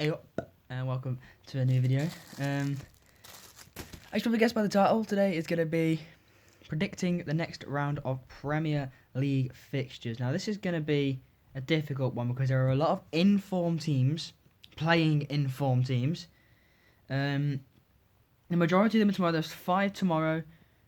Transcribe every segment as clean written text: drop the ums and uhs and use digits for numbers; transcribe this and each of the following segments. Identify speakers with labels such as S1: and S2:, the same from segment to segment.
S1: Hey up, and welcome to a new video. As you probably guessed by the title, today is going to be predicting the next round of Premier League fixtures. Now, this is going to be a difficult one because there are a lot of informed teams playing informed teams. The majority of them are tomorrow. There's 5 tomorrow,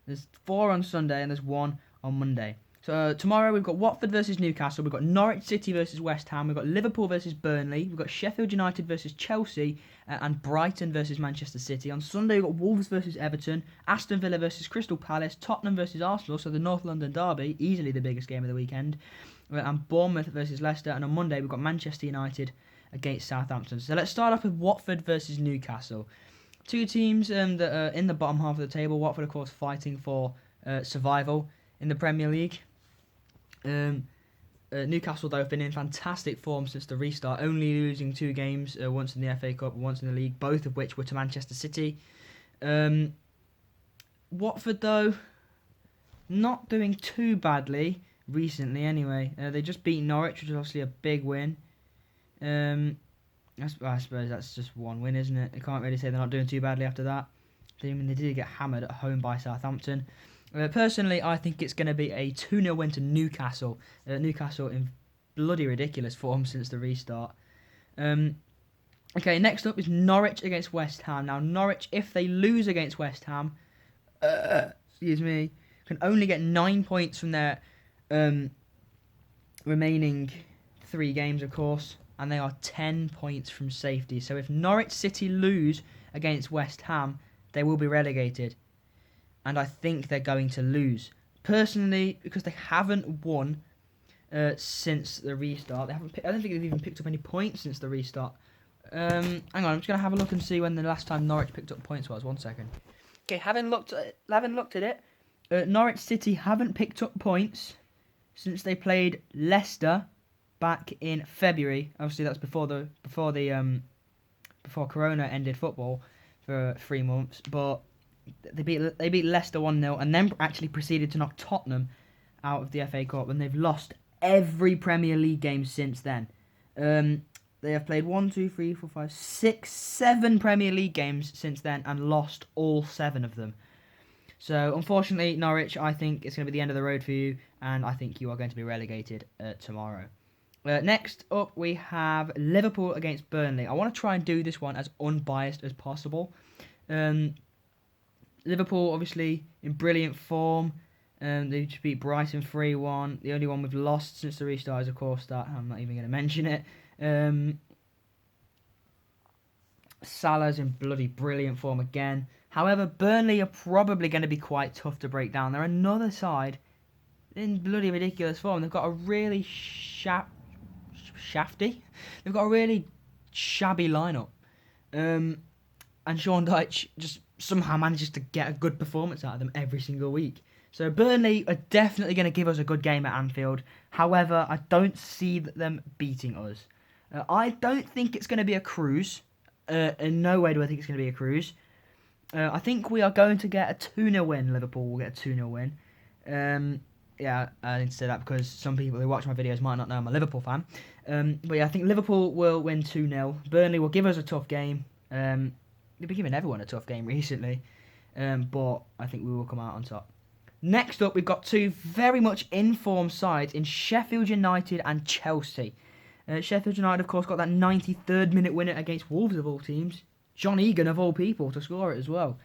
S1: there's 4 on Sunday, and there's 1 on Monday. So tomorrow we've got Watford versus Newcastle, we've got Norwich City versus West Ham, we've got Liverpool versus Burnley, we've got Sheffield United versus Chelsea, and Brighton versus Manchester City. On Sunday we've got Wolves versus Everton, Aston Villa versus Crystal Palace, Tottenham versus Arsenal, so the North London derby, easily the biggest game of the weekend, and Bournemouth versus Leicester. And on Monday we've got Manchester United against Southampton. So let's start off with Watford versus Newcastle. Two teams that are in the bottom half of the table. Watford, of course, fighting for survival in the Premier League. Newcastle, though, have been in fantastic form since the restart, only losing 2 games, once in the FA Cup, once in the league, both of which were to Manchester City. Watford, though, not doing too badly recently anyway. They just beat Norwich, which is obviously a big win. I suppose that's just one win, isn't it? I can't really say they're not doing too badly after that. I mean, they did get hammered at home by Southampton. Personally, I think it's going to be a 2-0 win to Newcastle. Newcastle in bloody ridiculous form since the restart. Okay, next up is Norwich against West Ham. Now, Norwich, if they lose against West Ham, can only get 9 points from their remaining 3 games, of course, and they are 10 points from safety. So if Norwich City lose against West Ham, they will be relegated. And I think they're going to lose. Personally, because they haven't won since the restart. I don't think they've even picked up any points since the restart. Hang on, I'm just going to have a look and see when the last time Norwich picked up points was. 1 second. Okay, having looked at it, Norwich City haven't picked up points since they played Leicester back in February. Obviously, that's before Corona ended football for 3 months, but they beat Leicester 1-0 and then actually proceeded to knock Tottenham out of the FA Cup, and they've lost every Premier League game since then. They have played 7 Premier League games since then and lost all 7 of them. So unfortunately, Norwich, I think it's going to be the end of the road for you, and I think you are going to be relegated tomorrow. Next up, we have Liverpool against Burnley. I want to try and do this one as unbiased as possible. Liverpool, obviously, in brilliant form. They just beat Brighton 3-1. The only one we've lost since the restart is, of course, that. I'm not even going to mention it. Salah's in bloody brilliant form again. However, Burnley are probably going to be quite tough to break down. They're another side in bloody ridiculous form. They've got a really shafty. They've got a really shabby lineup. And Sean Dyche just somehow manages to get a good performance out of them every single week. So Burnley are definitely going to give us a good game at Anfield. However, I don't see them beating us. I don't think it's going to be a cruise. In no way do I think it's going to be a cruise. I think we are going to get a 2-0 win. Liverpool will get a 2-0 win. Yeah, I need to say that because some people who watch my videos might not know I'm a Liverpool fan. But yeah, I think Liverpool will win 2-0. Burnley will give us a tough game. They've been giving everyone a tough game recently, but I think we will come out on top. Next up, we've got 2 very much informed sides in Sheffield United and Chelsea. Sheffield United, of course, got that 93rd minute winner against Wolves of all teams. John Egan, of all people, to score it as well.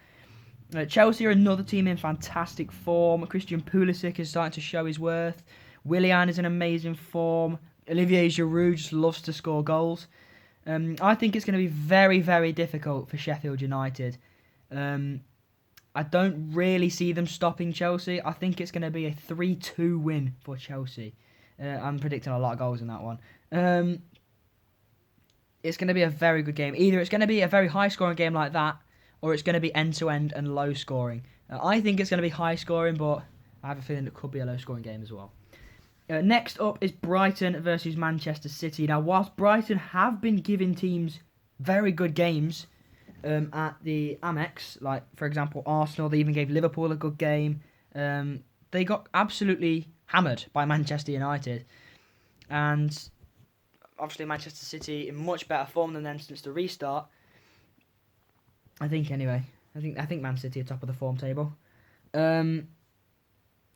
S1: Chelsea are another team in fantastic form. Christian Pulisic is starting to show his worth. Willian is in amazing form. Olivier Giroud just loves to score goals. I think it's going to be very, very difficult for Sheffield United. I don't really see them stopping Chelsea. I think it's going to be a 3-2 win for Chelsea. I'm predicting a lot of goals in that one. It's going to be a very good game. Either it's going to be a very high-scoring game like that, or it's going to be end-to-end and low-scoring. I think it's going to be high-scoring, but I have a feeling it could be a low-scoring game as well. Next up is Brighton versus Manchester City. Now, whilst Brighton have been giving teams very good games at the Amex, like, for example, Arsenal, they even gave Liverpool a good game. They got absolutely hammered by Manchester United. And obviously Manchester City in much better form than them since the restart. I think anyway. I think Man City are top of the form table.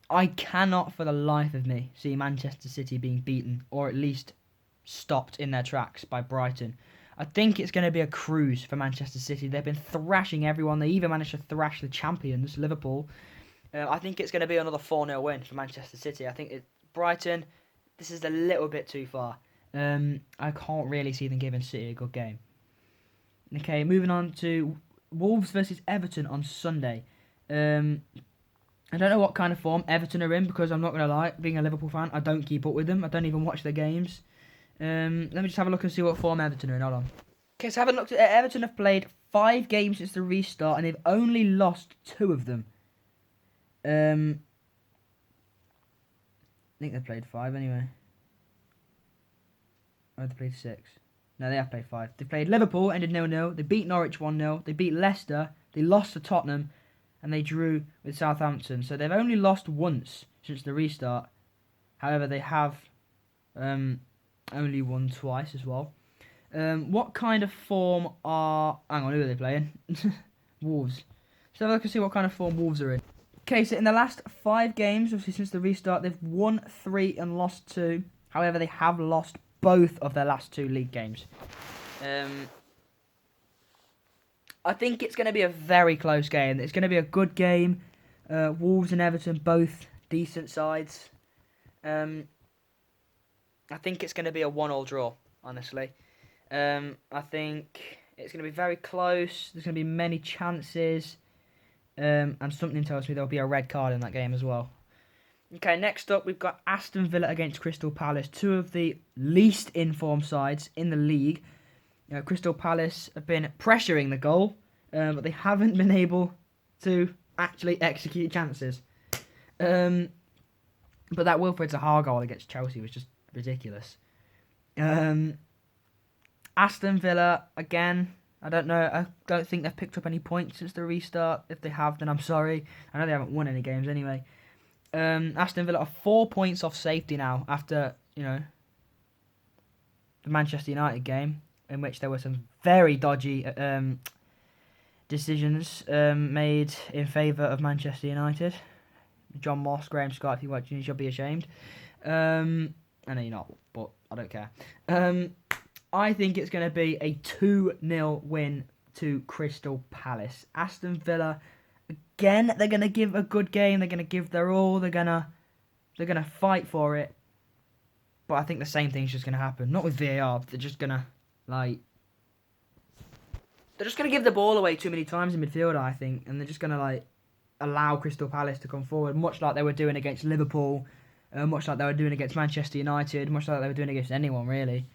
S1: I cannot for the life of me see Manchester City being beaten or at least stopped in their tracks by Brighton. I think it's going to be a cruise for Manchester City. They've been thrashing everyone. They even managed to thrash the champions, Liverpool. I think it's going to be another 4-0 win for Manchester City. I think Brighton, this is a little bit too far. I can't really see them giving City a good game. Okay, moving on to Wolves versus Everton on Sunday. I don't know what kind of form Everton are in because I'm not going to lie, being a Liverpool fan, I don't keep up with them. I don't even watch their games. Let me just have a look and see what form Everton are in. Hold on. Okay, so having looked at it, Everton have played 5 games since the restart and they've only lost 2 of them. I think they've played 5 anyway. Oh, they played 6. No, they have played 5. They played Liverpool, ended 0-0. They beat Norwich 1-0. They beat Leicester. They lost to Tottenham. And they drew with Southampton. So they've only lost once since the restart. However, they have only won twice as well. What kind of form are... Hang on, who are they playing? Wolves. So let's see what kind of form Wolves are in. Okay, so in the last 5 games, obviously since the restart, they've won 3 and lost 2. However, they have lost both of their last 2 league games. I think it's going to be a very close game. It's going to be a good game. Wolves and Everton, both decent sides. I think it's going to be a 1-1 draw, honestly. I think it's going to be very close. There's going to be many chances. And something tells me there'll be a red card in that game as well. Okay, next up we've got Aston Villa against Crystal Palace. 2 of the least informed sides in the league. Crystal Palace have been pressuring the goal, but they haven't been able to actually execute chances. But that Wilfred Zaha goal against Chelsea was just ridiculous. Aston Villa, again, I don't know. I don't think they've picked up any points since the restart. If they have, then I'm sorry. I know they haven't won any games anyway. Aston Villa are 4 points off safety now after, the Manchester United game, in which there were some very dodgy decisions made in favour of Manchester United. John Moss, Graham Scott, if you're watching, you should be ashamed. I know you're not, but I don't care. I think it's going to be a 2-0 win to Crystal Palace. Aston Villa, again, they're going to give a good game. They're going to give their all. They're going to fight for it. But I think the same thing's just going to happen. Not with VAR. They're just going to, they're just going to give the ball away too many times in midfield, I think. And they're just going to, allow Crystal Palace to come forward, much like they were doing against Liverpool, much like they were doing against Manchester United, much like they were doing against anyone, really.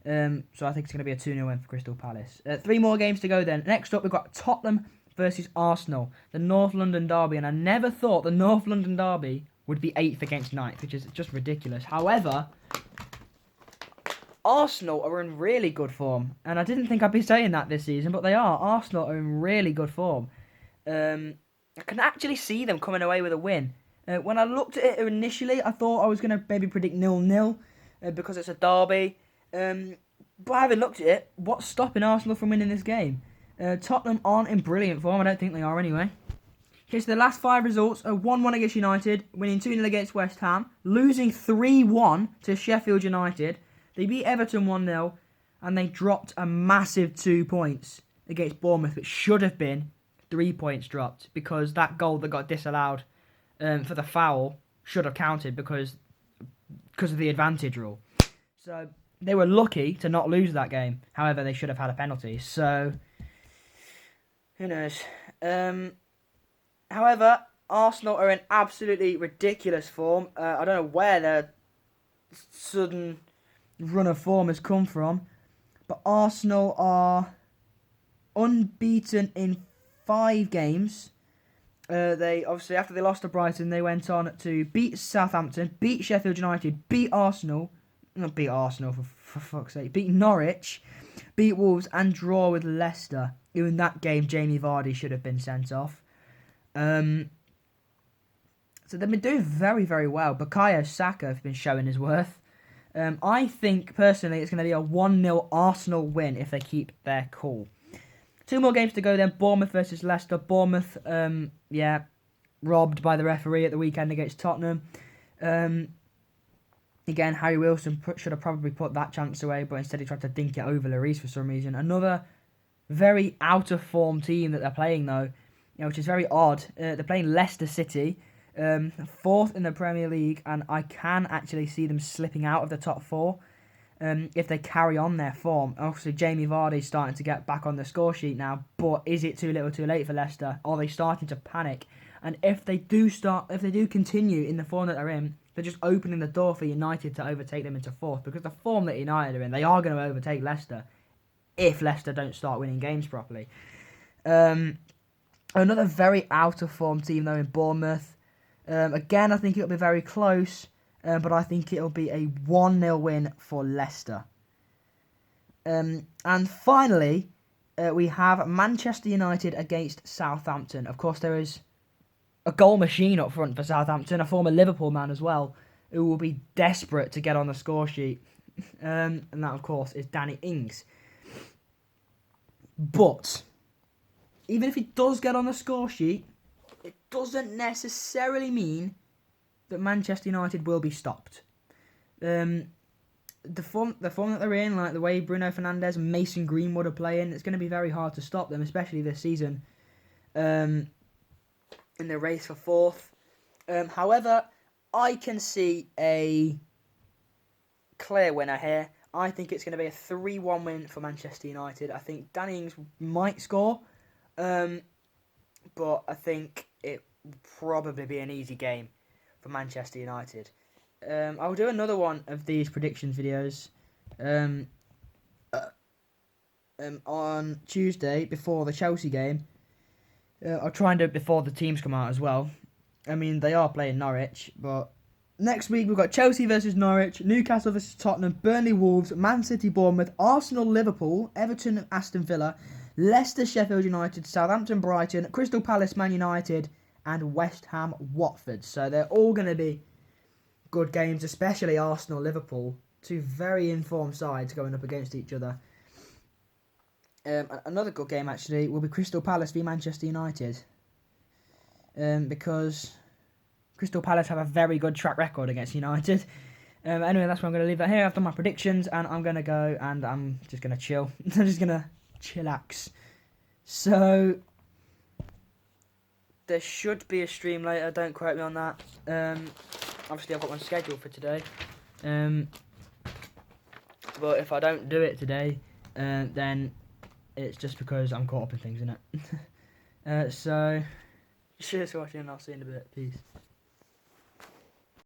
S1: So I think it's going to be a 2-0 win for Crystal Palace. 3 more games to go then. Next up, we've got Tottenham versus Arsenal, the North London derby. And I never thought the North London derby would be 8th against 9th, which is just ridiculous. However, Arsenal are in really good form. And I didn't think I'd be saying that this season, but they are. Arsenal are in really good form. I can actually see them coming away with a win. When I looked at it initially, I thought I was going to maybe predict 0-0 because it's a derby. But having looked at it, what's stopping Arsenal from winning this game? Tottenham aren't in brilliant form. I don't think they are anyway. Okay, so the last 5 results are 1-1 against United, winning 2-0 against West Ham, losing 3-1 to Sheffield United. They beat Everton 1-0, and they dropped a massive 2 points against Bournemouth, which should have been 3 points dropped, because that goal that got disallowed for the foul should have counted because of the advantage rule. So they were lucky to not lose that game. However, they should have had a penalty. So who knows? However, Arsenal are in absolutely ridiculous form. I don't know where their sudden run of form has come from, but Arsenal are unbeaten in 5 games. They obviously, after they lost to Brighton, they went on to beat Southampton, beat Sheffield United, beat Arsenal, not beat Arsenal for fuck's sake, beat Norwich, beat Wolves, and draw with Leicester. In that game, Jamie Vardy should have been sent off. So they've been doing very, very well. Bukayo Saka has been showing his worth. I think, personally, it's going to be a 1-0 Arsenal win if they keep their cool. 2 more games to go then. Bournemouth versus Leicester. Bournemouth, robbed by the referee at the weekend against Tottenham. Again, Harry Wilson should have probably put that chance away, but instead he tried to dink it over Lloris for some reason. Another very out-of-form team that they're playing, though, which is very odd. They're playing Leicester City, 4th in the Premier League, and I can actually see them slipping out of the top 4 if they carry on their form. Obviously, Jamie Vardy's starting to get back on the score sheet now, but is it too little too late for Leicester? Are they starting to panic? And if they do continue in the form that they're in, they're just opening the door for United to overtake them into 4th, because the form that United are in, they are going to overtake Leicester if Leicester don't start winning games properly. Another very out-of-form team, though, in Bournemouth. Again, I think it'll be very close, but I think it'll be a 1-0 win for Leicester. And finally, we have Manchester United against Southampton. Of course, there is a goal machine up front for Southampton, a former Liverpool man as well, who will be desperate to get on the score sheet. And that, of course, is Danny Ings. But even if he does get on the score sheet, it doesn't necessarily mean that Manchester United will be stopped. The form that they're in, like the way Bruno Fernandes and Mason Greenwood are playing, it's going to be very hard to stop them, especially this season. In the race for 4th. However, I can see a clear winner here. I think it's going to be a 3-1 win for Manchester United. I think Danny Ings might score, but I think it will probably be an easy game for Manchester United. I'll do another one of these predictions videos on Tuesday before the Chelsea game. I'll try and do it before the teams come out as well. I mean, they are playing Norwich, but next week we've got Chelsea versus Norwich, Newcastle versus Tottenham, Burnley Wolves, Man City Bournemouth, Arsenal Liverpool, Everton Aston Villa, Leicester Sheffield United, Southampton Brighton, Crystal Palace Man United, and West Ham Watford. So they're all going to be good games, especially Arsenal Liverpool, 2 very informed sides going up against each other. Another good game, actually, will be Crystal Palace v Manchester United. Because Crystal Palace have a very good track record against United. Anyway, that's where I'm going to leave that here. I've done my predictions, and I'm going to go, and I'm just going to chill. I'm just going to chillax. So, there should be a stream later. Don't quote me on that. Obviously, I've got one scheduled for today. But if I don't do it today, then it's just because I'm caught up in things, innit? So, cheers for watching, and I'll see you in a bit. Peace.